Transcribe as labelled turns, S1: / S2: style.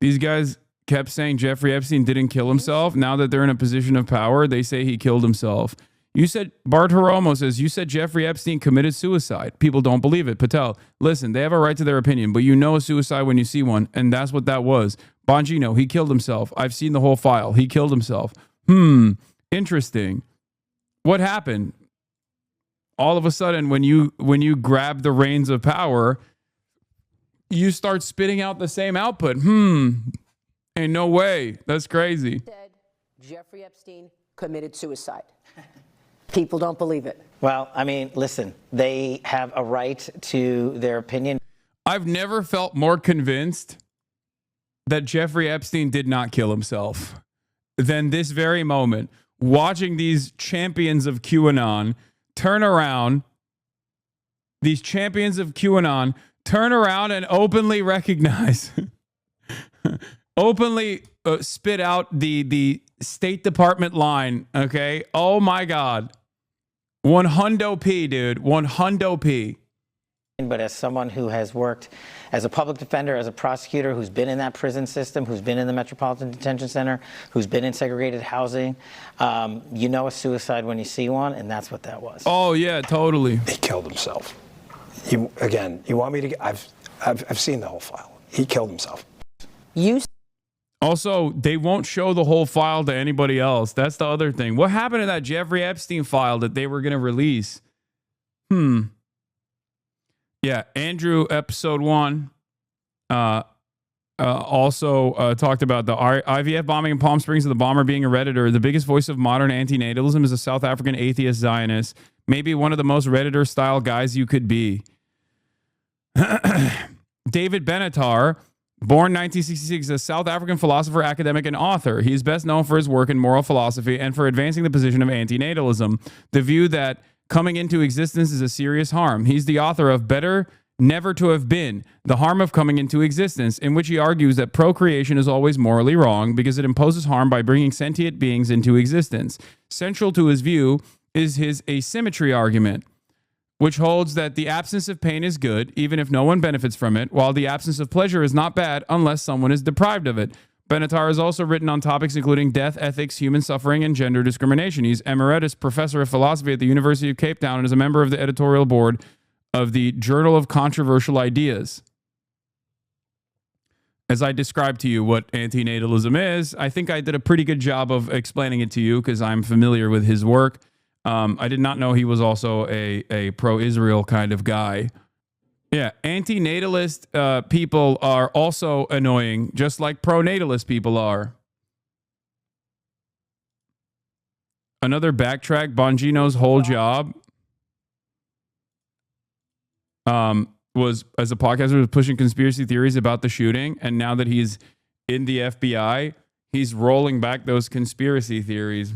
S1: These guys kept saying Jeffrey Epstein didn't kill himself. Now that they're in a position of power, they say he killed himself. You said, Bart Hiromo says, you said Jeffrey Epstein committed suicide. People don't believe it. Patel, listen, they have a right to their opinion, but you know a suicide when you see one, and that's what that was. Bongino, he killed himself. I've seen the whole file. He killed himself. Interesting. What happened? All of a sudden, when you grab the reins of power, you start spitting out the same output. Ain't no way. That's crazy.
S2: Said Jeffrey Epstein committed suicide. People don't believe it.
S3: Well, I mean, listen, they have a right to their opinion.
S1: I've never felt more convinced that Jeffrey Epstein did not kill himself than this very moment. Watching these champions of QAnon turn around, these champions of QAnon turn around and openly recognize, openly spit out the State Department line, okay? Oh my God. 100p, dude. 100p.
S3: But as someone who has worked as a public defender, as a prosecutor, who's been in that prison system, who's been in the Metropolitan Detention Center, who's been in segregated housing, you know a suicide when you see one, and that's what that was.
S1: Oh, yeah, totally.
S4: He killed himself. You want me to... I've seen the whole file. He killed himself.
S1: Also, they won't show the whole file to anybody else. That's the other thing. What happened to that Jeffrey Epstein file that they were going to release? Yeah, Andrew, episode 1, also talked about the IVF bombing in Palm Springs and the bomber being a Redditor. The biggest voice of modern antinatalism is a South African atheist Zionist. Maybe one of the most Redditor-style guys you could be. David Benatar, born 1966, is a South African philosopher, academic, and author. He is best known for his work in moral philosophy and for advancing the position of antinatalism, the view that coming into existence is a serious harm. He's the author of Better Never to Have Been, The Harm of Coming into Existence, in which he argues that procreation is always morally wrong because it imposes harm by bringing sentient beings into existence. Central to his view is his asymmetry argument, which holds that the absence of pain is good, even if no one benefits from it, while the absence of pleasure is not bad unless someone is deprived of it. Benatar has also written on topics including death, ethics, human suffering, and gender discrimination. He's emeritus professor of philosophy at the University of Cape Town and is a member of the editorial board of the Journal of Controversial Ideas. As I described to you what antinatalism is, I think I did a pretty good job of explaining it to you because I'm familiar with his work. I did not know he was also a pro-Israel kind of guy. Yeah, antinatalist people are also annoying, just like pro-natalist people are. Another backtrack, Bongino's whole job was, as a podcaster, was pushing conspiracy theories about the shooting, and now that he's in the FBI, he's rolling back those conspiracy theories.